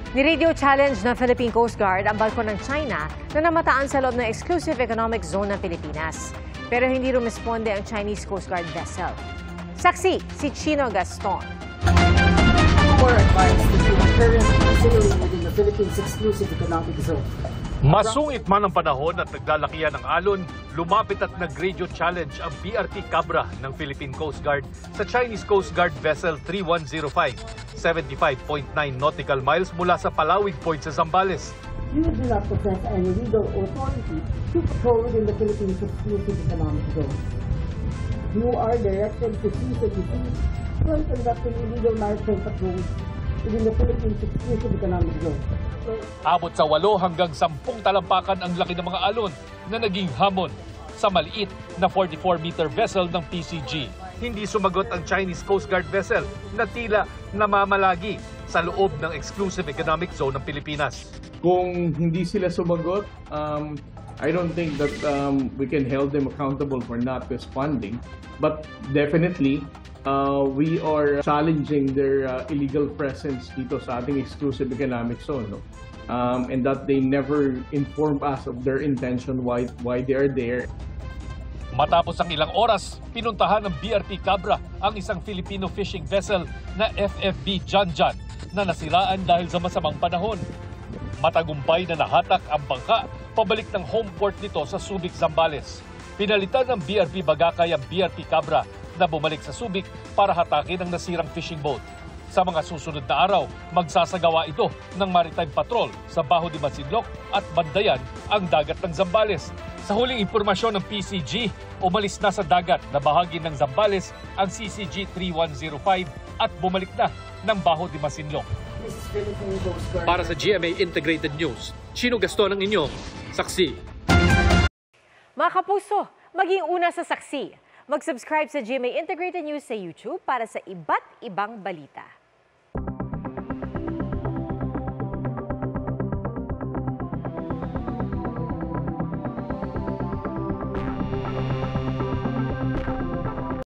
Ni-radio challenge ng Philippine Coast Guard ang barko ng China na namataan sa loob ng Exclusive Economic Zone ng Pilipinas. Pero hindi rumisponde ang Chinese Coast Guard vessel. Saksi, si Chino Gaston. More advice to be currently sailing within the Philippines Exclusive Economic Zone. Masungit man ang panahon at naglalakihan ng alon, lumapit at nag-radio challenge ang BRP Cabra ng Philippine Coast Guard sa Chinese Coast Guard Vessel 3105, 75.9 nautical miles mula sa Palawig Point sa Zambales. You do not possess any legal authority to patrol within the Philippines Exclusive Economic Zone. You are directed to cease and desist from conducting illegal maritime patrols within the Philippines Exclusive Economic Zone. Abot sa 8 hanggang 10 talampakan ang laki ng mga alon na naging hamon sa maliit na 44-meter vessel ng PCG. Hindi sumagot ang Chinese Coast Guard vessel na tila namamalagi sa loob ng Exclusive Economic Zone ng Pilipinas. Kung hindi sila sumagot, I don't think that we can hold them accountable for not responding. But definitely, we are challenging their illegal presence dito sa ating exclusive economic zone. No? And that they never inform us of their intention, why they are there. Matapos ang ilang oras, pinuntahan ng BRP Cabra ang isang Filipino fishing vessel na FFB Janjan na nasiraan dahil sa masamang panahon. Matagumpay na nahatak ang bangka pabalik ng home port nito sa Subic, Zambales. Pinalitan ng BRP Bagakay ang BRP Cabra na bumalik sa Subic para hatakin ang nasirang fishing boat. Sa mga susunod na araw, magsasagawa ito ng maritime patrol sa Baho de Masinloc at Bandayan ang dagat ng Zambales. Sa huling impormasyon ng PCG, umalis na sa dagat na bahagi ng Zambales ang CCG 3105 at bumalik na ng Baho de Masinloc. Para sa GMA Integrated News, Chino Gaston ang inyong saksi. Mga kapuso, maging una sa saksi. Mag-subscribe sa GMA Integrated News sa YouTube para sa iba't ibang balita.